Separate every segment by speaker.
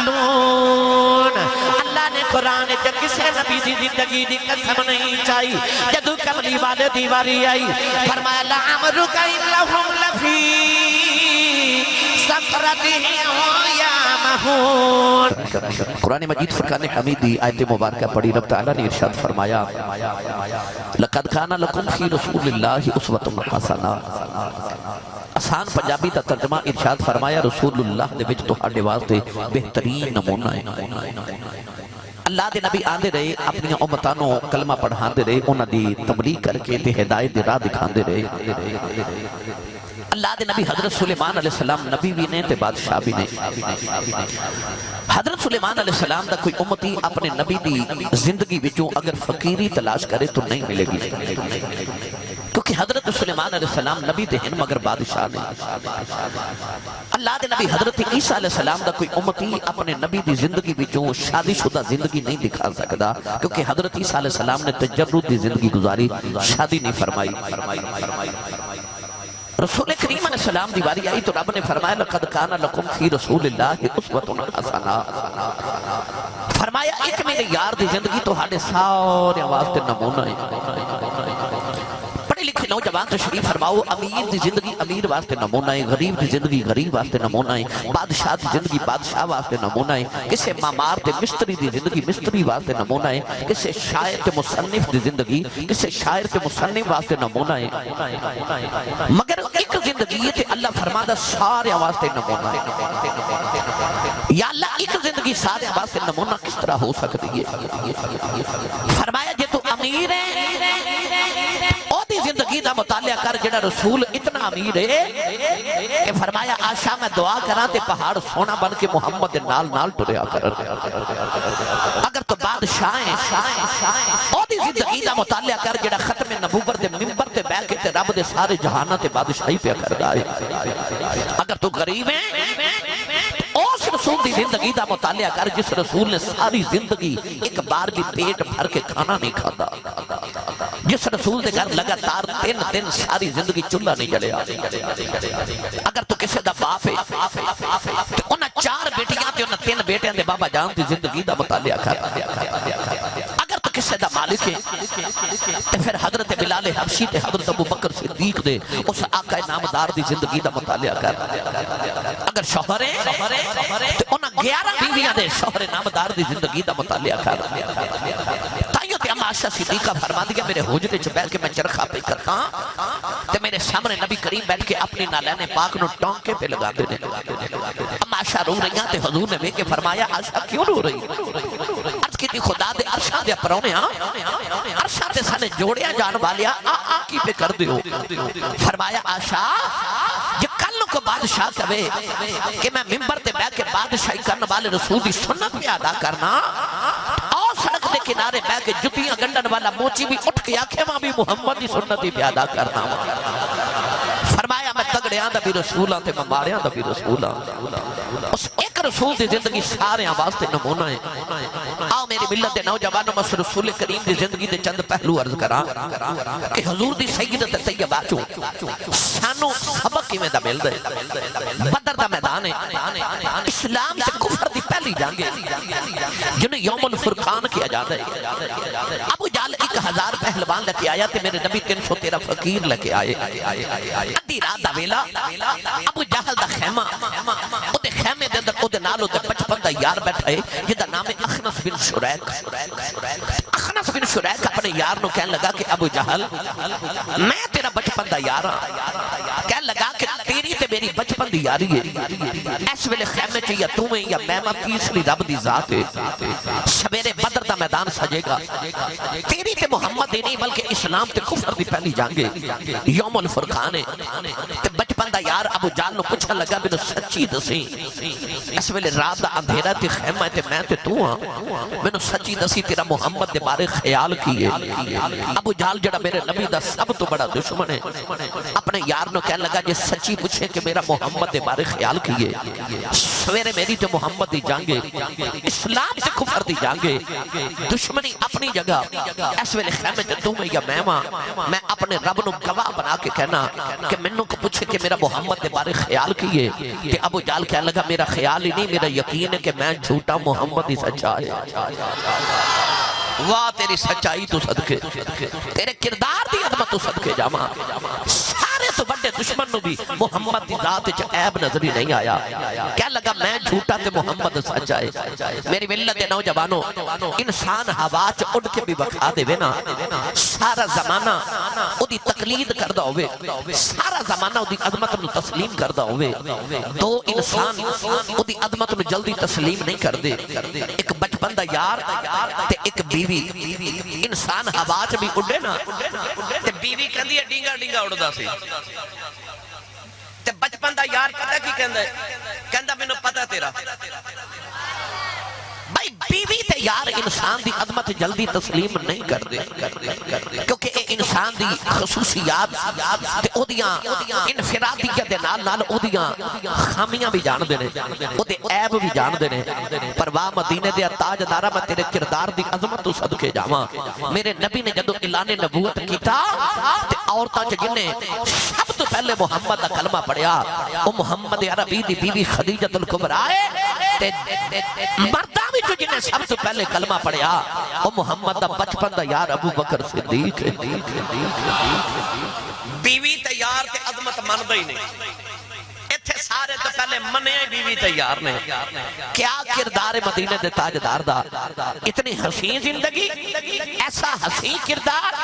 Speaker 1: تعملون اللہ نے قرآن جب کسے نبی دی زندگی دی قسم نہیں چاہی جدو کملی والے دیواری آئی فرمایا لعمرک انہم لفی سکرتہم یعمہون
Speaker 2: قرآن مجید فرقان حمیدی آیت مبارکہ پڑھی رب تعالیٰ نے ارشاد فرمایا لقد کان لکم فی رسول اللہ اسوۃ حسنہ آسان پنجابی تا ترجمہ ارشاد فرمایا رسول اللہ دے وچ تہاڈے واسطے بہترین نمونہ ہے اللہ دے نبی آندے رہے اپنی امتانوں کلمہ پڑھاندے رہے انہاں دی تبلیغ کر کے تے ہدایت دی راہ دکھاندے رہے اللہ دے نبی حضرت سلیمان علیہ السلام نبی بھی نے تے بادشاہ بھی نے حضرت سلیمان علیہ السلام دا کوئی امتی اپنے نبی دی زندگی وچوں اگر فقیری تلاش کرے تو نہیں ملے گی کیونکہ حضرت سلیمان علیہ السلام نبی دے ہیں مگر بادشاہ نہیں اللہ دے نبی حضرت عیسیٰ علیہ السلام دا کوئی امتی اپنے نبی دی زندگی وچوں شادی شدہ زندگی نہیں دکھا سکتا کیونکہ حضرت عیسیٰ علیہ السلام نے تجرد دی زندگی گزاری شادی نہیں فرمائی رسول کریم علیہ السلام دی باری آئی تو رب نے فرمایا لقد کان لکم فی رسول اللہ اسوۃ حسنہ فرمایا ایک میرے یار دی زندگی تو ہاڑے سارے واسطے نمونہ ہے پڑھے لکھے نوجوان تشریف فرماؤ امیر دی زندگی امیر واسطے نمونہ ہے غریب دی زندگی غریب واسطے نمونہ ہے بادشاہ دی زندگی بادشاہ واسطے نمونہ ہے کسے معمار تے مستری دی زندگی مستری واسطے نمونہ ہے کسے شاعر تے مصنف دی زندگی کسے شاعر تے مصنف واسطے نمونہ ہے مگر ایک زندگی تے اللہ فرمادا سارے واسطے نمونہ ہے یا اللہ ایک زندگی سارے واسطے نمونہ کس طرح ہو سکتی ہے فرمایا جے تو امیر ہے او دی زندگی دا مطالعہ کر جڑا رسول اتنا امیر ہے کہ فرمایا آشا میں دعا کرا تے پہاڑ سونا بن کے محمد نال نال ٹریا کر اگر تو بادشاہ او دی زندگی دا مطالعہ کر جڑا ختم نبوت دے منبر تے بیٹھ کے تے رب دے سارے جہاناں تے بادشاہی پہ کردا ہے اگر تو غریب ہے اس رسول دی زندگی دا مطالعہ کر جس رسول نے ساری زندگی ایک بار بھی پیٹ بھر کے کھانا نہیں کھاتا جس رسول دے گھر لگاتار تین دن ساری زندگی چولہا نہیں جلیا اگر تو کسی دا باپ ہے تو انہاں چار بیٹیاں تے انہاں تین بیٹیاں دے بابا جان دی زندگی دا مطالعہ کر اگر تو کسی دا مالک ہے تو پھر حضرت بلال حبشی تے حضرت ابو بکر صدیق دے اس آقا نامدار دی زندگی دا مطالعہ کر اگر شوہر ہے تو انہاں 11 بیویاں دے شوہر نامدار دی زندگی دا مطالعہ کر تائیوں تے اما عائشہ صدیقہ فرما دیا میرے حجرے چ بیٹھ کے میں چرخہ پہ کرتا تے میرے سامنے نبی کریم بیٹھ کے اپنی نالین پاک نو ٹانکے پہ لگا دینے اما عائشہ رو رہی ہیں تے حضور نے کے فرمایا عائشہ کیوں رو رہی عرض کی تھی خدا دے عرشاں دے پرونے عرشاں دے سانے جوڑیاں جان والیا کی پہ کر دیو فرمایا عائشہ یہ کل کو بادشاہ کہے کہ میں منبر تے بیٹھ کے بادشاہی کرنے والے رسول دی سنت پہ ادا کرنا اور سڑک دے کنارے بیٹھ کے جتیاں گنڈن والا موچی بھی اٹھ کے آنکھیں ماں بھی محمد دی سنتی پہ ادا کرنا فرمایا میں تگڑیاں دا بھی رسولاں تے میں ماریاں دا بھی رسولاں اس ایک رسول دی زندگی سارے واسطے نمونہ ہے آؤ میری ملت دے نوجوانوں میں رسول کریم دی زندگی دے چند پہلو عرض کرا کہ حضور دی سیدت طیبہ چوں سانو سبق کی میں دا مل دے بدر دا میدان ہے اسلام سے کفر دی پہلی جانگے جنہیں یوم الفرقان کیا جاتا ہے ابو جہل 1000 پہلوان لے کے آیا تے میرے نبی 313 فقیر لے کے آئے ادھی رات دا ویلا ابو جہل دا خیمہ او دے خیمے دے اندر او دے نال او دے 55 دا یار بیٹھا ہے جدا نام ہے اخنس بن شریک اخنس بن شریک اپنے یار نو کہنے لگا کہ ابو جہل میں تیرا 55 دا یار ہاں کہنے لگا کہ تیری تے میری 55 دی یاری ہے اس ویلے خیمے چ یا تو میں یا میں تیسری رب دی ذات ہے سویرے بدر دا میدان سجے گا تیری تے محمد ہی نہیں بلکہ اسلام تے کفر دی پہلی جانگے یوم الفرقان ہے تے 55 دا یار ابو جہل نو پوچھنے لگا مینوں سچی دسی اس ویلے رات دا اندھیرا تے خیمہ تے میں تے تو ہاں مینوں سچی دسی تیرا محمد دے بارے خیال کی ہے ابو جہل جڑا میرے نبی دا سب تو بڑا دشمن ہے اپنے یار نو کہنے لگا جے سچی پوچھے کہ میرا محمد دے بارے خیال کی ہے سویرے میری تو محمد دی جانگے اسلام سے کفر دی جانگے دشمنی اپنی جگہ اس ویلے خیمے جدوں میں یا میں اپنے رب نو گواہ بنا کے کہنا کہ منوں کو پوچھے کہ میرا محمد دے بارے خیال کیے کہ ابو جال کہنے لگا میرا خیال ہی نہیں میرا یقین ہے کہ میں جھوٹا محمد ہی سچا ہے واہ تیری سچائی تو صدقے تیرے کردار دی عظمت تو صدقے جاما سارے تو بڑے دشمن نو بھی محمد دی ذات وچ عیب نظر ہی نہیں آیا کیا لگا میں جھوٹا تے محمد سچا ہے میری ملت دے نوجوانوں انسان ہوا چ اڑ کے بھی بکھا دے نا سارا زمانہ او دی تقلید کردا ہوے سارا زمانہ او دی عظمت نو تسلیم کردا ہوے دو انسان او دی عظمت نو جلدی تسلیم نہیں کردے ایک بچپن دا یار تے ایک بیوی انسان ہوا چ بھی اڑے نا تے بیوی کہندی ہے ڈینگا ڈینگا اڑدا سی تے بچپن دا یار پتہ کی کہندا ہے کہندا مینوں پتہ تیرا بھائی بیوی تے یار انسان دی عظمت جلدی تسلیم نہیں کر دے کیونکہ اے انسان دی خصوصیات تے او دیاں انفرادیت دے نال او دیاں خامیاں بھی جان دے نے او دے عیب بھی جان دے نے پر واہ مدینے دے تاجدارا میں تیرے کردار دی عظمت تو صدقے جاواں میرے نبی نے جدوں اعلان نبوت کیتا تے عورتاں چ جنے سب تو پہلے محمد دا کلمہ پڑھیا او محمد عربی دی بیوی خدیجۃ الکبریٰ تے مرداں وچ جنے سب تو پہلے کلمہ پڑھیا او محمد دا بچپن دا یار ابو بکر صدیق بیوی تے یار تے عظمت مندا ہی نہیں ایتھے سارے تو پہلے منے بیوی تے یار نے کیا کردار مدینے دے تاجدار دا اتنی حسین زندگی ایسا حسین کردار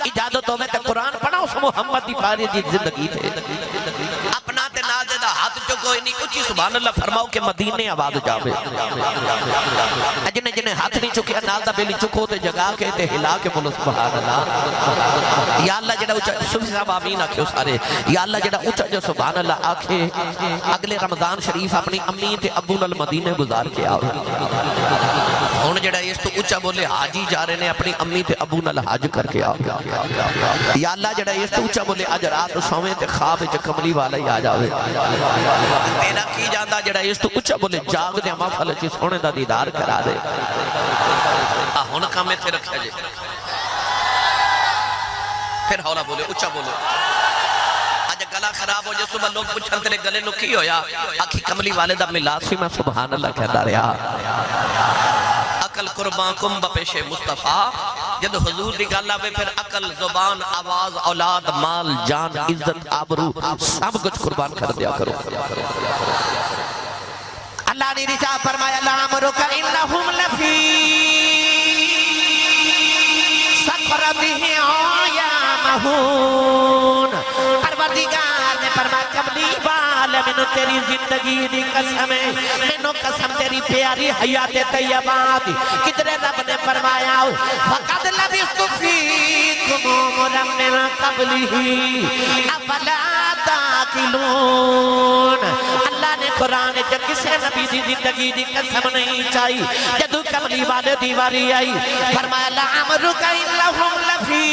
Speaker 2: اجازت ہوے تے قرآن پڑھا اس محمد دی پاری دی زندگی تے اپنا تے نال دے دا ہاتھ جو کوئی نہیں اچھی سبحان اللہ فرماؤ کہ مدینے آواز جاوے جنے جنے ہاتھ نہیں چکیا نال دا بیلی چکو تے جگا کے تے ہلا کے بولو سبحان اللہ یا اللہ جڑا اونچا سبحان صاحب آمین آکھو سارے یا اللہ جڑا اونچا جو سبحان اللہ آکھے اگلے رمضان شریف اپنی امی تے ابو نال مدینے گزار کے آؤ ہن جڑا اس تو اونچا بولے حاجی جا رہے نے اپنی امی تے ابو نال حج کر کے آؤ یا اللہ جڑا اس تو اونچا بولے اج رات سویں تے خواب وچ کملی والا ہی آ جاوے تیرا کی جاندا جڑا اس تو اونچا بولے جاگ دے محفل وچ سونے دا دیدار کرا دے ہن کام تے رکھیا جے پھر ہولا بولے اونچا بولو گلا خراب ہو جائے صبح لوگ پوچھن تیرے گلے نو کی ہویا آکھی کملی والدہ ملاد سی میں سبحان اللہ کہتا رہا عقل قربان کم بپیش مصطفیٰ جد حضور دی گل آوے پھر عقل زبان آواز اولاد مال جان عزت آبرو سب کچھ قربان کر دیا کرو
Speaker 1: اللہ نے رجا فرمایا لعمرک انہم لفی سکرتہم یعمہون پروردگار نے فرمایا کملی والا منو تیری زندگی دی قسم ہے منو قسم تیری پیاری حیات طیبات کدرے رب نے فرمایا فقد لبثت فیکم عمرا من قبلہ افلا تعقلون اللہ نے قرآن جو کسے نبی دی زندگی دی قسم نہیں چاہی جدو کملی والے دیواری آئی فرمایا لعمرک انہم لفی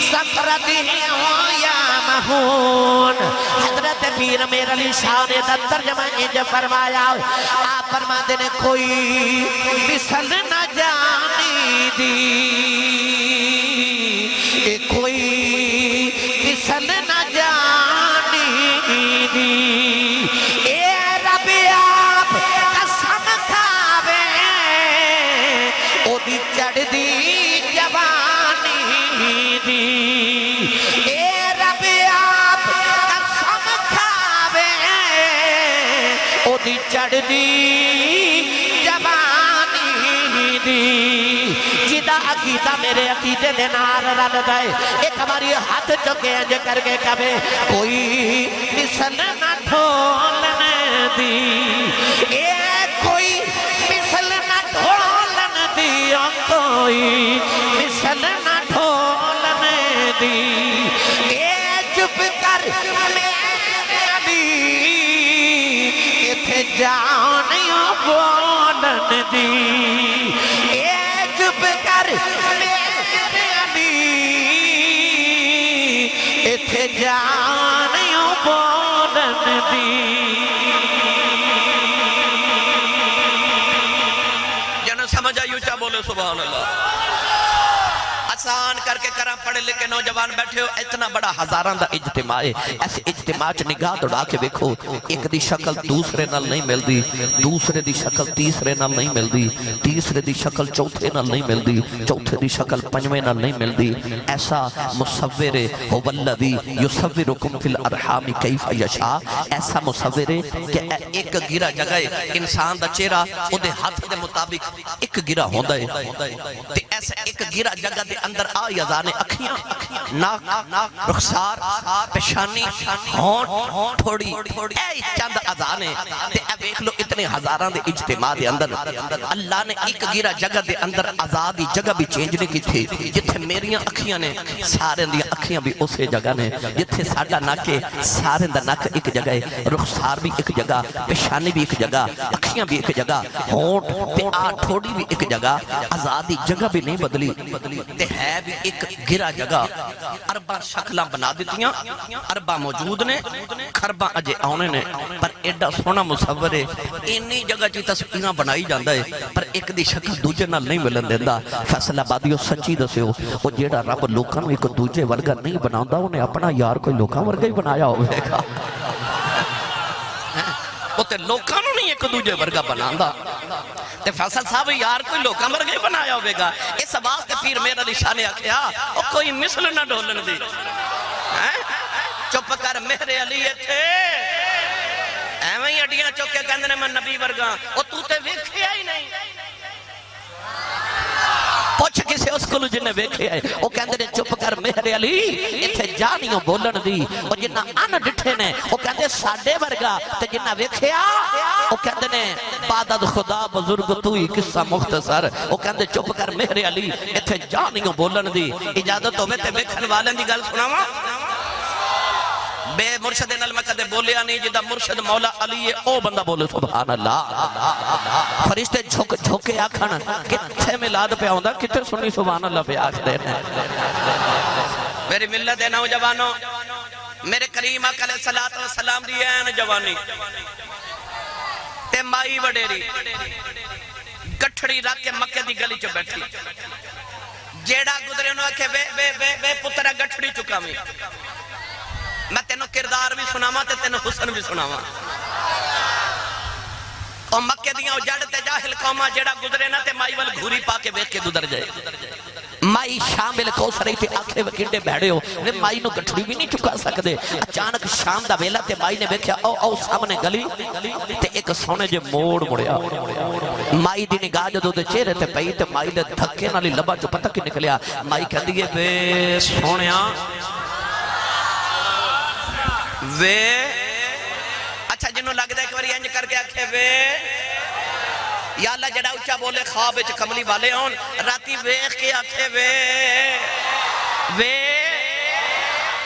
Speaker 1: سکرتہم یعمہون حضرت پیر امیر علی شاہ نے ترجمہ انج فرمایا آپ فرماتے نے کوئی مثل نہ جانی دی کوئی مثل نہ جانی دی اے رب آپ قسم کھاوے او دی چڑھ دی جوانی دی اے رب آپ قسم کھاوے او دی چڑھ دی جوانی دی جدا عقیدہ میرے عقیدے دے نار رل دائے ایک ہماری ہاتھ چکے انج کر کے کبھے کوئی مثل نہ ڈھولن دی اے کوئی مثل نہ ڈھولن دی کوئی مثل نہ ڈھولن دی اے چپ کر میرے علی اتھے جانیوں بولن دی اے چپ کر میرے علی اتھے جانیوں بولن دی
Speaker 2: بولے سبحان اللہ؟ آسان کر کے کرا پڑھے لکھے نوجوان بیٹھے ہو، اتنا بڑا ہزاران دا اجتماع ہے، ایسے اجتماع چ نگاہ دوڑا کے دیکھو، ایک دی شکل دوسرے نال نہیں ملدی، دوسرے دی شکل تیسرے نال نہیں ملدی، تیسرے دی شکل چوتھے نال نہیں ملدی، چوتھے دی شکل پنجویں نال نہیں ملدی۔ ایسا مصور هو الذی یصورکم فی الارحام کیف یشاء، ایسا مصور ہے کہ ایک گرا جگہ انسان دا چہرہ او دے ہاتھ دے مطابق ایک گرا ہوندا ہے، تے ایسا ایک گرا جگہ دے اندر آئی ازانے اکھیاں، ناک، رخسار، پیشانی، ہونٹ، تھوڑی، اے چند ازانے، تے اے بیکھ لو اتنے ہزاران دے اجتماع دے اندر اللہ نے ایک گرا جگہ دے اندر آزادی جگہ بھی چینجنے کی تھی، جتھے میریاں اکھیاں نے سارے دیا اکھیاں بھی اسے جگہ نے، جتھے ساڑا ناکے سارے دا ناک ایک جگہ ہے، رخسار بھی ایک جگہ، پیشانی بھی ایک جگہ، اکھیاں بھی ایک جگہ، ہونٹ تے تھوڑی بھی ایک جگہ، آزادی جگہ بھی نہیں بدلی، تے ہے بھی ایک گرا جگہ، ارباں شکلاں بنا دیتیاں، ارباں موجود نے، خرباں اجے آنے نے، پر ایڈا سونا مصور ہے، اینی جگہ چی تصویراں بنائی جاندہ ہے، پر ایک دی شکل دوجے نال نہیں ملن دیندہ۔ فیصلہ بادیو سچی دسے ہو، وہ جیڑا رب لوکاں نو ایک دوجے ورگا نہیں بناؤندہ، انہیں اپنا یار کوئی لوکاں ورگا ہی بنایا ہوئے گا، وہ تے لوکاں نو نہیں ایک دوجے ورگا بناؤندہ، تے فیصل صاحب یار کوئی لوکاں ورگا ہی بنایا ہوئے گا۔ اس واسطے پیر میرا علی شاہ نے آکھیا او کوئی مثل نہ ڈھولن دی، چپ کر میرے علی تھے ایویں ہی اڈیاں چوکے کہندے نے میں نبی ورگا، او تو تے ویکھیا ہی نہیں، پوچھ کسے اس کو جنہیں ویکھے آئے، وہ کہندے نے چپ کر میرے علی اتھے جانیوں بولن دی، اور جنہ ان ڈٹھے نے وہ کہندے ساڑے ورگا، تے جنہ ویکھے وہ کہندے نے بادت خدا بزرگ توئی قصہ مختصر، وہ کہندے چپ کر میرے علی اتھے جانیوں بولن دی۔ اجازت ہوئے تے ویکھن والن دی گل سناواں، بے مرشد نال میں کدے بولیا نہیں، جدہ مرشد مولا علی ہے او بندہ بولے سبحان اللہ۔ فرشتے جھوکے آکھن کتھے ملاد پہ آؤندہ، کتھے سنی سبحان اللہ پہ آکھ دینے۔ میری ملت نوجوانوں، میرے کریم آقا علیہ السلام دی این جوانی تے مائی وڈیری گٹھڑی رکھ کے مکہ دی گلی چو بیٹھی، جیڑا گزرے انہوں آکھے بے پترہ گٹھڑی چکا میں، میں تینوں کردار بھی سناواں تے تینوں حسن بھی سناواں، اور مکہ دیاں اجڑ تے جاہل قوماں جیڑا گزرے نہ تے مائی وال گھوری پا کے بیٹھ کے گزر جائے۔ مائی شامل کو سرئی تے آنکھیں وکینڈے بیڑے ہو، وہ مائی نو گٹھڑی بھی نہیں چکا سکدے۔ اچانک شام دا ویلا تے مائی نے دیکھیا او سامنے گلی تے ایک سونے جے موڑ مڑیا، مائی دی نگاہ جدوں دے چہرے تے پئی تے مائی دے دھکے نال لبا چوں پتہ کی نکلیا، مائی کہندی ہے بے سونیا وے، اچھا جنہوں لگ دے ایک باری انج کر کے آکھے وے، یا اللہ جڑا اچھا بولے خواب اچھ کملی والے ہون، راتی ویخ کے آکھے وے وے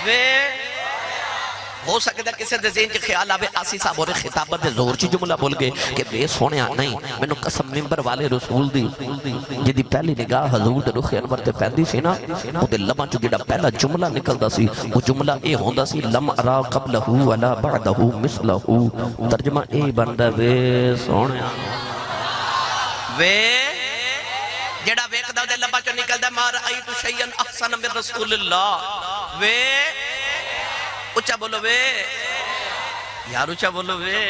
Speaker 2: وے، ہو سکتا کسے دے ذہن چی خیال آوے آسی صاحب اور خطابت دے زور چی جملہ بول گئے کہ بے سونے نہیں، میں نو قسم ممبر والے رسول دی جدی پہلی نگاہ حضور دے رخ انور تے پہندی سی نا، وہ دے لباں چو جڑا پہلا جملہ نکل دا سی، وہ جملہ اے ہوندہ سی لم ارا قبلہو ولا بعدہو مثلہو، ترجمہ اے بندہ بے سونے وے جڑا ویک دا دے لباں چو نکل دا ما رأیتو شیئن احسن من رسول اللہ، وے اچھا بولو وے یار، اچھا بولو وے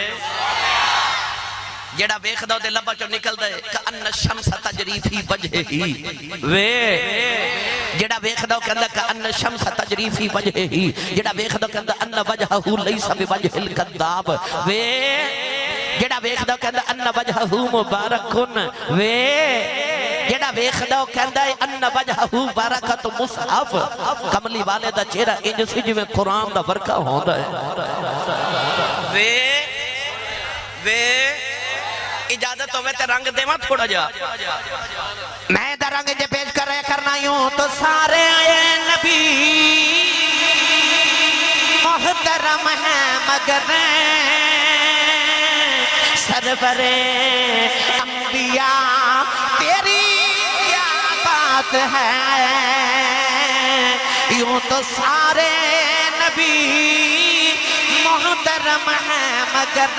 Speaker 2: جڑا ویکھ دا دے لبا چو نکل دے کأن الشمس تجری فی وجہ ہی، وے جڑا ویکھ دا کہندا کأن الشمس تجری فی وجہ ہی، جڑا ویکھ دا کہندا ان وجہہ لیس بوجہ الکذاب، وے جڑا ویکھ دا کہندا ان وجہہ مبارکن، وے جڑا ویکھ دا کہندا ہے ان وجہہ برکت مصحف، کملی والے دا چہرہ انج سی جویں قرآن دا ورقہ ہوندا ہے، وے اجازت ہوئے تے رنگ دیواں تھوڑا جا، میں دا رنگ جے پیش کر رہے کرنا یوں تو سارے آئے نبی محترم ہیں مگر سرور انبیاء تیری کیا بات ہے، یوں تو سارے نبی محترم ہیں مگر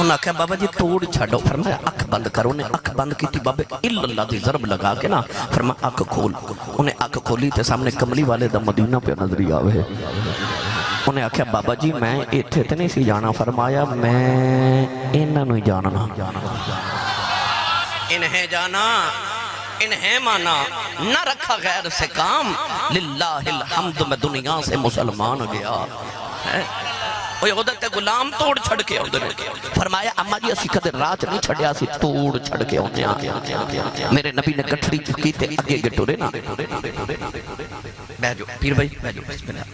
Speaker 2: انہاں کہا بابا جی توڑ چھڑو، فرمایا اکھ بند کرو، انہیں اکھ بند کی تھی بابے اللہ دی ضرب لگا کے نا، فرمایا اکھ کھول، انہیں اکھ کھولی تے سامنے کملی والے دا مدینہ پہ نظری آوے، انہیں آکھیا بابا جی میں ایتھے تے نہیں سی جانا، فرمایا میں انہاں نوں جاننا، انہیں جانا انہیں مانا، نہ رکھا غیر سے کام، للہ الحمد میں دنیا سے مسلمان گیا ہے۔ وہ عدت غلام توڑ چھڑ کے ہوندے نے، فرمایا اما جی اسی کدے رات نہیں چھڑیا سی توڑ چھڑ کے ہوندے ہیں۔ میرے نبی نے گٹھڑی چکی تے اگے اگے ٹرے نا، بیٹھ جو پیر بھائی بیٹھ جو، بسم اللہ،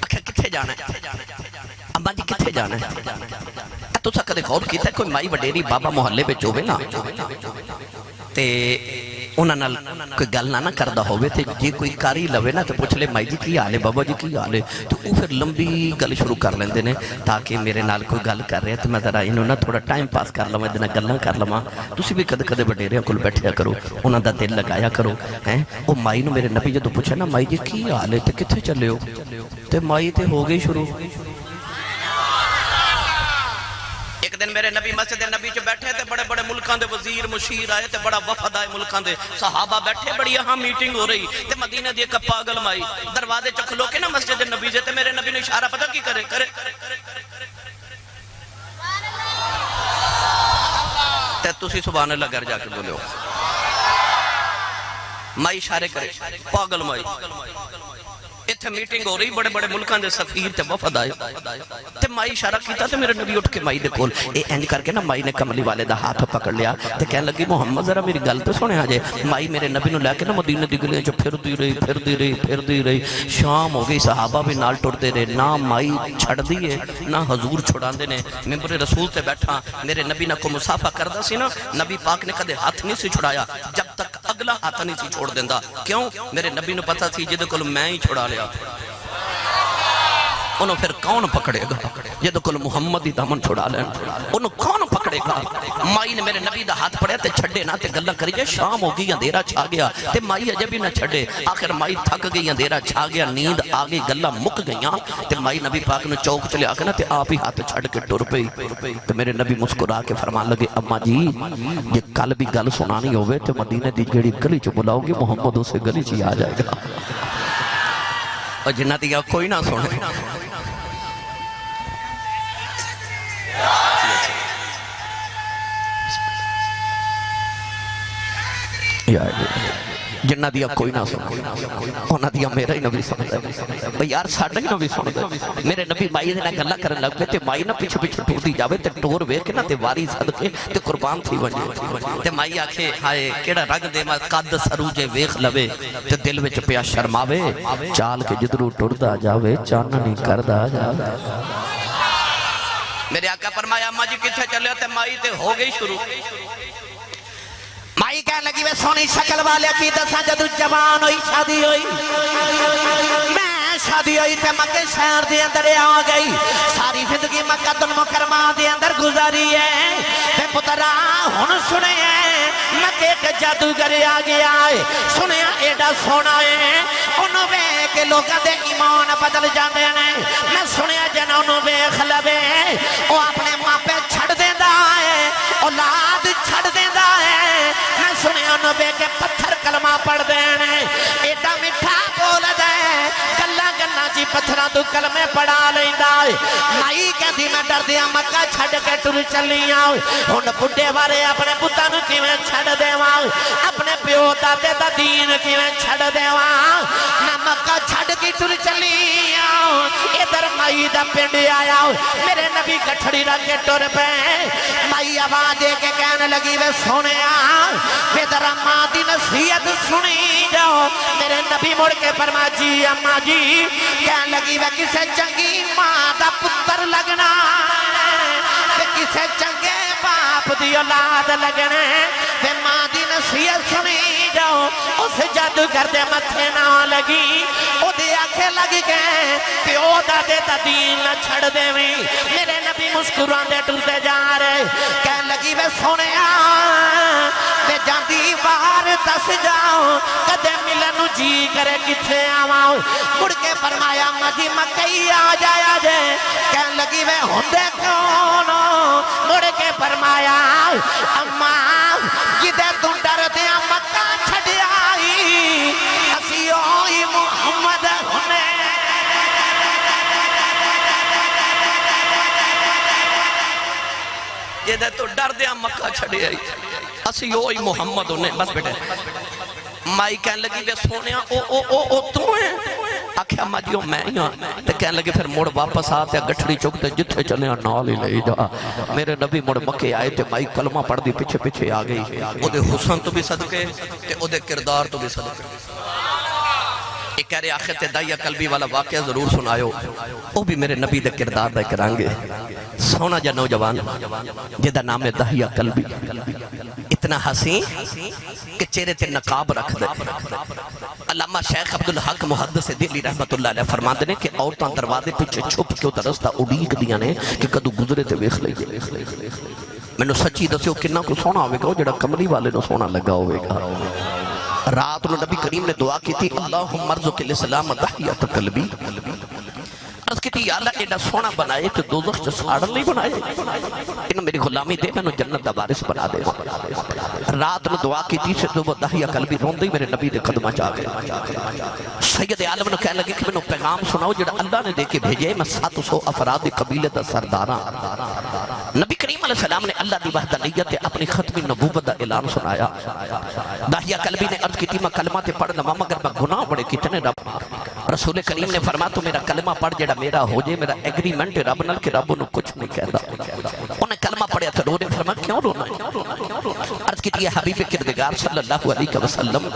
Speaker 2: آکھیا کتھے جانا ہے؟ اما جی کتھے جانا ہے؟ تو سا کدے غور کیتا ہے کوئی مائی وڈیری بابا محلے وچ ہووے نا تے انہاں نال کوئی گل نہ کردا ہووے تے جے کوئی کاری لوے نا تے پوچھ لے مائی جی کی حال ہے، بابا جی کی حال ہے، تو وہ پھر لمبی گل شروع کر لیندے نے تاکہ میرے نال کوئی گل کر رہا تے میں ذرا انہوں نہ تھوڑا ٹائم پاس کر لواں، ادنا گلاں کر لواں۔ تسی بھی کدے کدے وڈیریاں کول بیٹھیا کرو، انہاں دا دل لگایا کرو ہیں۔ او مائی نو میرے نبی جدوں پوچھا نا مائی جی کی حال ہے تے کتھے چلے ہو، تے مائی تے ہو گئی شروع۔ ایک دن میرے نبی مسجد نبی جو بیٹھے تھے، بڑے بڑے ملکان دے وزیر مشیر آئے تھے، بڑا وفد آئے ملکان دے صحابہ بیٹھے، بڑی یہاں میٹنگ ہو رہی تے مدینہ دی ایک پاگل مائی دروازے چکھلو کے نا مسجد نبی سے، تے میرے نبی نے اشارہ پتہ کی کرے تے تسی سبحان اللہ گھر جا کے بولے ہو، مائی اشارے کرے، پاگل مائی اتھے میٹنگ ہو رہی، بڑے بڑے ملکان دے سفیر تے وفد آئے تے مائی اشارہ کیتا تے میرے نبی اٹھ کے مائی دے کول اے انج کر کے نا مائی نے کملی والے دا ہاتھ پکڑ لیا تے کہنے لگی محمد ذرا میری گل تے سنے آجے۔ مائی میرے نبی نو لے کے نا مدینہ دی گلیاں جو پھر دی رہی، شام ہو گئی، صحابہ بھی نال ٹرتے رہے، نہ مائی چھڑ دیئے نہ حضور چھڑان دے نے۔ ممبر رسول تے بیٹھا میرے نبی نہ کو مسافہ کردہ سی نا، نبی پاک نے کدے ہاتھ نہیں سی چھڑایا جب تک اگلا ہاتھ نہیں سی چھوڑ دیندہ، کیوں؟ میرے نبی نو پتا سی جدے کل میں ہی چھڑا لیا، انہوں پھر کون پکڑے گا جدو کل محمد ہی دامن چھڑا لیں، انہوں کون پکڑے گا؟ مائی نے میرے نبی دا ہاتھ پڑے تے چھڑے نہ تے گلہ کری جائے، شام ہو گئی اندھیرا چھا گیا تے مائی اجے بھی نہ چھڑے، آخر مائی تھک گئی اندھیرا چھا گیا، نیند آگئی، گلہ مک گئیاں تے مائی نبی پاک نے چوک چلے آکے نا تے آپ ہی ہاتھ چھڑ کے ٹر پئی تے میرے نبی مسکرا کے فرمان لگے اما جی یہ کل بھی گل سنانی ہوئے تے مدینہ دی جیڑی گلی چ بلاؤ گی محمد اسے گلی چ آ جائے گا، اور جنہ دیا کوئی نہ سنے۔ جنہ دیا کوئی نہ سنا، انہ دیا میرا ہی نبی سنتا ہے، یار ساڑھا ہی نبی سنتا ہے۔ میرے نبی مائی دینا گلہ کرنے لگ گئے تے مائی نہ پیچھے پیچھے ٹور دی جاوے تے ٹور ویک نا تے واری صدقے تے قربان تھی ونجے تے مائی آکھے ہائے کیڑا رگ دے ماں قد سروجے ویخ لوے تے دل وچ پیا شرماوے، چال کے جدرو ٹور دا جاوے چاننی کر دا جاوے۔ میرے آقا فرمایا اماں جی کتھے چلے تے مائی تے ہو گئی شروع۔ مائی کہنے لگی وے سونی شکل والے کی دسا جدو جوان ہوئی شادی ہوئی، میں شادی ہوئی تے مکہ شہر دے اندر آ گئی، ساری زندگی مکہ المکرمہ دے اندر گزاری ہے تے پترا ہن سنے مکہ ایک جادوگر آ گیا ہے، سنیا ایڈا سونا ہے، انہوں بے کے لوگاں دے ایمان بدل جاندے نے، میں سنیا جنہوں انہوں بے خلبے وہ اپنے ماں پہ چھڑ دیندہ ہے، اولاد چھڑ دیندہ ہے، میں سنے انہوں بے کے پتھر کلمہ پڑھ دینے، ایڈا مٹھا بول دے گلہ گلہ جی پتھرہ تو کلمے پڑھا لیندہ ہے۔ مائی کہتی میں ڈر دیا مکہ چھڑ کے ٹر چلی آؤں، ان بڑھے بارے اپنے پتانو کی میں چھڑ دے واؤں، اپنے پیو دادے دا دین کی میں چھڑ دے واؤں، میں مکہ چھڑ کی ٹر چلی آؤں، ادھر مائی دا پنڈ آیا ہوں، میرے نبی گٹھڑی رکھ کے ٹر پہ مائی آواز دے کے کہنے لگی وے سونے آؤں وے در اماں دی نصیحت سنی جاؤ، میرے نبی مڑ کے فرما جی اماں جی کہنے لگی وے کسے چنگی ماں دا پتر لگنا وے کسے چنگے باپ دی اولاد لگنے وے ماں دی نصیحت سنی جاؤ، اس جادوگر دے متھے نہ لگی او دے آنکھیں لگ گئے پیو دادے دا دین نہ چھڑ دے وی، میرے نبی مسکران دے ٹوٹے جا رہے کہنے لگی وے سونے وے جانتی
Speaker 1: دی بار دس جاؤ کدے ملن جی کرے کتھے آواؤ مڑ کے فرمایا مجی مکئی آ جایا جے کہن لگی وے ہوندے کون مڑ کے فرمایا اماں جدے تم ڈر دیا مکہ چھڑ آئی اسی ہوئی محمد ہونے
Speaker 2: جدے تو ڈر دیا مکہ چھڑے آئی اسی ہوئی محمد ہونے بس بیٹے مائی کہن لگی بے سونیا او تو ہیں آکھیا ماجیو میں ہی ہوں تے کہن لگی پھر موڑ واپس آتے گٹھڑی چکتے جتھے چلے نال ہی لے جا میرے نبی موڑ مکے آئے تے مائی کلمہ پڑھ دی پیچھے پیچھے آ گئی او دے حسن تو بھی صدقے تے او دے کردار تو بھی صدقے ایک کہہ رہے آخر تے دائیہ قلبی والا واقعہ ضرور سنایو او بھی میرے نبی دے کردار دے کرانگے سونا جا نوجوان جدہ نام ہے دائیہ قلبی اتنا حسین کہ چہرے تے نقاب رکھ دے علامہ شیخ عبدالحق محدث دلی رحمت اللہ علیہ فرماندے نے کہ عورتاں دروازے پیچھے چھپ کے درستہ اڑیک دیا نے کہ کدو گزرے تے ویکھ لئیے میں نے سچی دسیو کنہ کو سونا ہوئے گا جڑا کملی والے نو سونا لگا ہوئے گا رات نو نبی کریم نے دعا کی تھی اللہم مرزق الاسلام دحیت قلبی عرض کی تھی یا اللہ ایڈا سونا بنائے تو دوزخ جو ساڑن نہیں بنائے انہوں میری غلامی دے میں جنت دا وارث بنا دے رات نو دعا کی تھی سے تو وہ دحیہ قلبی رون دی میرے نبی دے قدمہ چاہ گئے سید عالم نے کہنے لگے کہ میں نے پیغام سناؤ جڑا اللہ نے دے کے بھیجے میں 700 افراد قبیلے دا سرداراں نبی کریم علیہ السلام نے اللہ دی وحدانیت اپنی ختم نبوت دا اعلان سنایا دحیہ قلبی نے عرض کی تھی میں کلمہ تے پڑھ نما مگر میں گناہ بڑے کتنے رب رسول کریم نے فرمایا تو میرا کلمہ پڑھ جڑا میرا ہو جائے میرا ایگریمنٹ رب نال کہ رب انہوں کچھ نہیں کہتا انہیں کلمہ پڑھیا تھا رو نے فرمایا کیوں رونا ہے عرض کی تھی حبیب کردگار صلی اللہ علیہ وسلم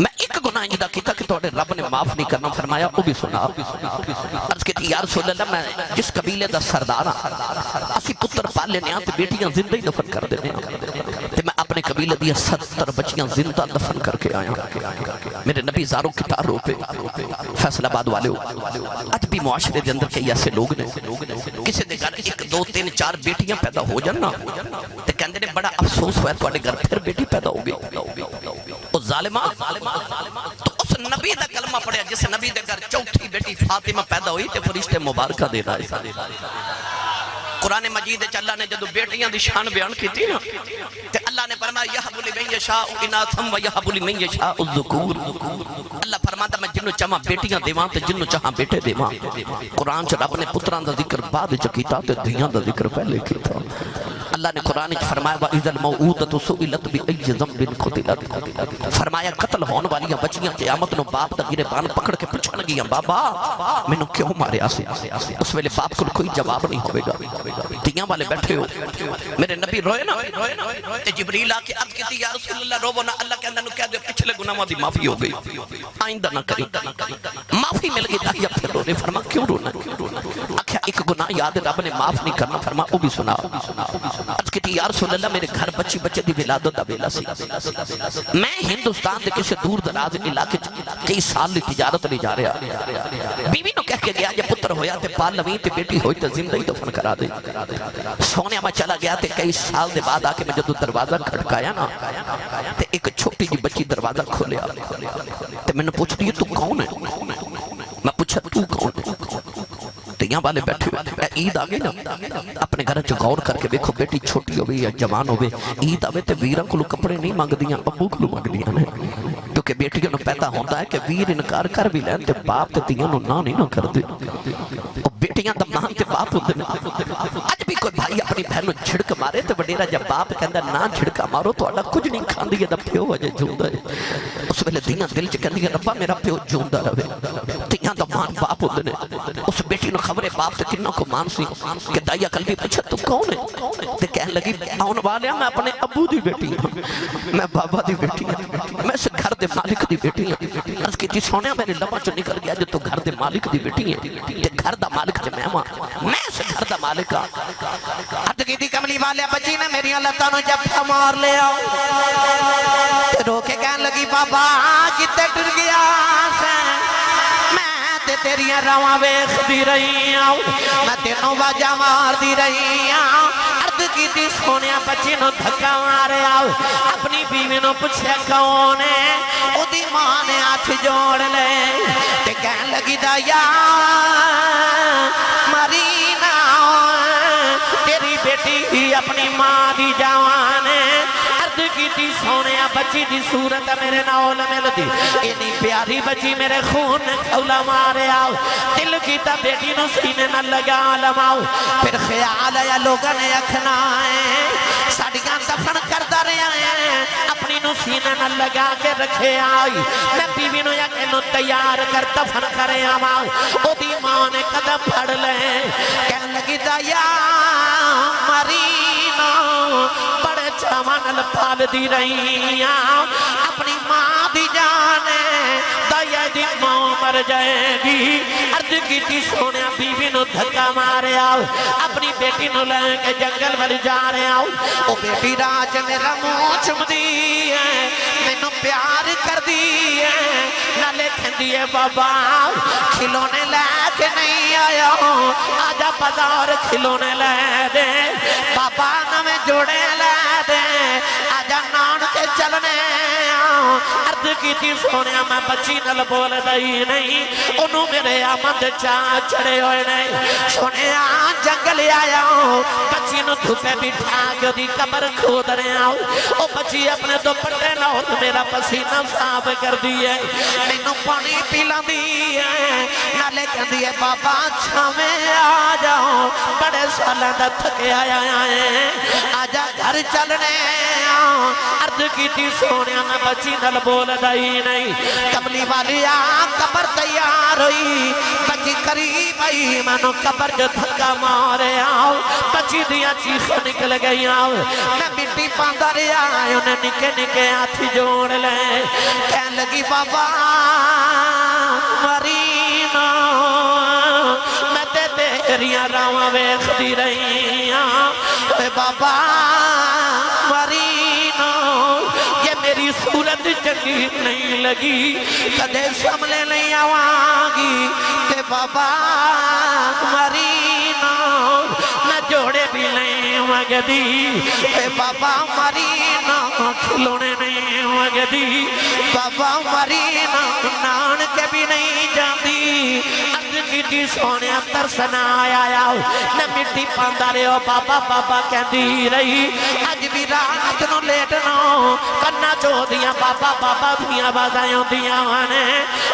Speaker 2: میں ایک گناہ جدا کیتا کہ توڑے رب نے معاف نہیں کرنا فرمایا وہ بھی سنا عرض کی تھی یا رسول اللہ میں جس قبیلے دا سردارہ اسی پتر پال لینے آتے بیٹیاں زندہ ہی دفن کر دینے تے میں اپنے قبیلے دیا 70 بچیاں زندہ دفن کر کے آیا میرے نبی زاروں کتار روپے فیصل آباد والے آج بھی معاشرے دے اندر کئی ایسے لوگ نے کسی دے گھر 1 2 3 4 بیٹیاں پیدا ہو جانا تے کہندے نے بڑا افسوس ہوا ہے تواڈے گھر پھر بیٹی پیدا ہو گئی او ظالمہ تو اس نبی دا کلمہ پڑھیا جس نبی دے گھر چوتھی بیٹی فاطمہ پیدا ہوئی تے فرشتے مبارکہ دے رہا ہے قرآن مجید اللہ نے جدو بیٹیاں دی شان بیان کی تھی نا تے اللہ نے فرمایا یہب لمن یشاء اناثا ویہب لمن یشاء الذکور اللہ فرماتا میں جنوں چاہاں بیٹیاں دیواں تے جنوں چاہاں بیٹے دیواں قرآن چ رب نے پتراں دا ذکر بعد چ کیتا تے دھیاں دا ذکر پہلے کیتا اللہ نے قرآن چ فرمایا وَإِذَا الْمَوْعُودَةُ سُئِلَتْ بِأَيِّ ذَنبٍ قُتِلَتْ فرمایا قتل ہون والیاں بچیاں قیامت نو باپ دا گربان پکڑ کے پوچھن گیاں بابا مینوں کیوں ماریا سی اس ویلے باپ کو کوئی جواب نہیں ہوے گا دیاں والے بیٹھے ہو میرے نبی روئے نا تے جبریل آ کے عرض کیتی یا رسول اللہ روو نہ اللہ کہندا نو کہہ دے پچھلے گناہاں دی معافی ہو گئی آئندہ نہ کریں معافی مل گئی داہیا پھر رونے فرما کیوں رونا آخیا ایک گناہ یاد رب نے معاف نہیں کرنا فرما وہ بھی سنا عرض کیتی یا رسول اللہ میرے گھر بچی بچے دی ولادت دا ویلا سی میں ہندوستان دے کسی دور دراز علاقے کئی سال دی تجارت لے جا رہا بیوی نو کہہ کے گیا جے پتر ہویا تے پال لویں تے بیٹی ہوئی تے زندہ ہی دفن کرا دے سونے میں چلا گیا تے کئی سال دے بعد آکے میں جدو دروازہ کھڑکایا نا تے ایک چھوٹی جی بچی دروازہ کھولیا تے میں نے پوچھ دی تو کون ہے میں پوچھا تو کون ہے تیاں والے بیٹھے ہوئے عید آگے نا اپنے گھر چ غور کر کے دیکھو بیٹی چھوٹی ہوئے یا جوان ہوئے عید آوے تے ویراں کو کپڑے نہیں مانگ دیاں ابو کو مانگ دیاں نے کیونکہ بیٹیوں نے پیدا ہوتا ہے کہ ویر انکار کر بھی لین تے باپ تے تیاں نو نہ نہیں نہ کر دے بیٹیاں دا مان تے باپ ہوندے نے اج بھی کوئی بھائی اپنی بہن نو جھڑک مارے تے وڈیرا جب باپ کہندا نہ جھڑکا مارو تہاڈا کچھ نہیں کھاندی ہے دا پیو اجے جوندا ہے اس ویلے دیاں دل چ کہندی ربا میرا پیو جوندا رہے تیاں دا مان باپ ہوندے نے اس بیٹی نو خبر ہے باپ تے کنا کو مان سی کہ دایا قلبی پوچھا تو کون ہے تے کہن لگی آن والیا میں اپنے ابو دی بیٹی ہوں میں بابا دی بیٹی ہوں میں اس گھر دے مالک دی بیٹی ہوں اس کی تھی سونیا میرے لبا چ نکل گیا جو تو گھر دے مالک دی بیٹی ہے تے گھر دا مالک تے میں اس گھر دا مالک ہاں عرض کی تھی کملی والے بچی نے میری لتاں نو جفا مار لیا تے رو کے کہن لگی بابا کتے ٹر گیا سے تیریاں رواں ویکھ دی رہی ہوں میں تینوں واجا مار دی رہی ہوں عرض
Speaker 1: کی سونے بچی نو دھکا ماریا اپنی بیوی نو پوچھیا کون ہے او دی ماں نے ہاتھ جوڑ لے تے کہن لگی دایا مرینا تیری بیٹی اپنی ماں دی جوان ہے عرض کی تھی سونے بچی دی صورت میرے نال ملدی اینی پیاری بچی میرے خون نے کھولا مارے آؤ دل کی تا بیٹی نو سینے نہ لگا لماؤ پھر خیال آیا لوگاں نے اکھنا ہے ساڑیاں دفن کردہ رہے ہیں اپنی نو سینے نہ لگا کے رکھے آئی میں بیوی نو یا کہ نو تیار کر دفن کرے آماؤ او دی ماں نے قدم پھڑ لے کہنے لگی دایا مرینا بڑے چاوان پال دی رہی اپنی ماں دی جانے دایا دی ماں مر جائے گی عرض کی تھی سونے بیوی نو دھکا مارے آؤ اپنی بیٹی نو لے کے جنگل میں جا رہے آؤ او بیٹی راج میرا منہ چم دی ہے میں نو پیار کر دی ہے نہ لے کھندیے بابا کھلونے لے کے نہیں آیا آجا بازار کھلونے لے دے بابا نہ میں جوڑے لے دے آجا نان کے چلنے عرض کی تھی سونے میں بچی نل بول دائی نہیں انہوں میرے آمد چاہ چڑے ہوئے نہیں سونے جنگل آیا بچی نو دھوپے بٹھا کے دی قبر کھود رہے آؤ او بچی اپنے دو پٹے لاؤ میرا پسینہ صاف کر دیئے میں نو پانی پیلا دیئے نہ لے کر دیئے بابا چھا میں آ جاؤ بڑے سالہ دا تھکے آیا ہے آجا گھر چلنے آؤ عرض کی تھی سونے میں بچی نل بول دائی نہیں کملی والی قبر تیار ہوئی بچی قریب آئی میں نو قبر جو دھکا مارے آؤ بچی دیا چیخ نکل گئی آؤ میں مٹی پاندہ رہا انہیں نکے نکے ہاتھ جوڑ لے کہن لگی بابا مرینا میں تے تیریاں راواں ویکھ دی رہی اے بابا مرینا یہ میری صورت چنگی نہیں لگی کدے سامنے نہیں آوانگی تے بابا مرینا میں جوڑے بھی نہیں مگدی اے بابا مرینا کھلونے نہیں مگدی بابا مرینا نان کے بھی نہیں جاندی عرض کی سونے ترسنا آیا میں مٹی پاندہ رہے ہو بابا بابا کہندی رہی آج بھی رات نو لیٹنا کرنا چو دیا بابا بابا بھی آبادائیوں دیا وانے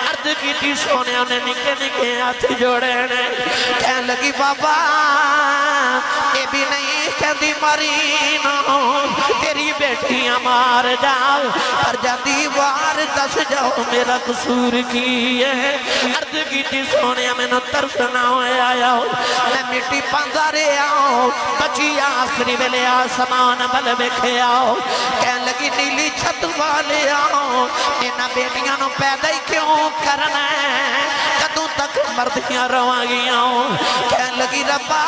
Speaker 1: عرض کی سونے انہیں نکے نکے ہاتھ جوڑے نے کہنے لگی بابا یہ بھی نہیں کہندی مرینا تیری بیٹیاں مار جاؤ پر جاندی وار دس جاؤ میرا قصور کی ہے عرض کی سونے میں نو ترسنا ہوئے آیا میں مٹی پاندہ رہے آؤ بچی آخری ویلے آسمان بل بکھے آؤ کہنے لگی نیلی چھت والے آؤ انہاں بیٹیاں نو پیدا ہی کیوں کرنا ہے کدوں تک مردیاں رواں ہوں کہنے لگی ربا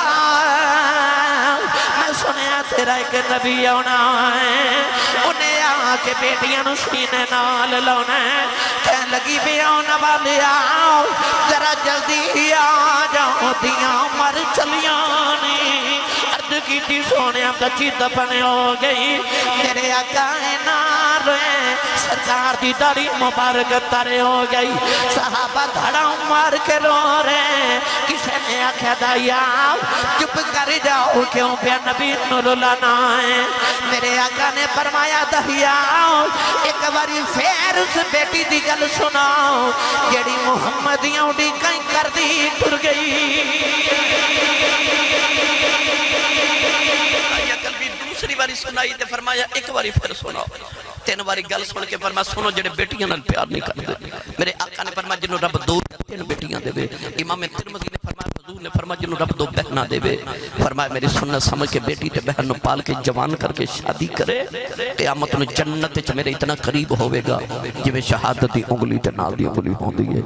Speaker 1: میں سنیا تیرا ایک نبی ہونا ہے انہیں آ کے بیٹیاں نو سینے نال لانا ہے کہنے لگی بھی آنا والے آؤ ذرا جلدی آ جاؤ دیاں مر چلیانی عرض کی تھی سونے بچی دفن ہو گئی میرے آقا نہ روئے سرکار دی داڑھی مبارک تارے ہو گئی صحابہ دھڑا مار کے رو رہے کسے نے آکھا دایا چپ کر جاؤ کیوں پہ نبی نور لانا ہے میرے آقا نے فرمایا دہیا ایک باری پھر اس بیٹی دی گل سناؤ جیڑی محمدیاں اڑی کہیں کر دی ٹر گئی
Speaker 2: دوسری باری سنائی تے فرمایا ایک باری پھر سناؤ تین باری گل سن کے فرمایا سنو جڑے بیٹیاں نال پیار نہیں کرتے میرے آقا نے فرمایا جنہوں رب دو تین بیٹیاں دے وے امام ترمذی نے فرمایا حضور نے فرمایا جنہوں رب دو بہناں دے وے فرمایا میری سنت سمجھ کے بیٹی تے بہن نو پال کے جوان کر کے شادی کرے قیامت نو جنت وچ میرے اتنا قریب ہوے گا جویں شہادت دی انگلی تے نال دی انگلی ہوندی ہے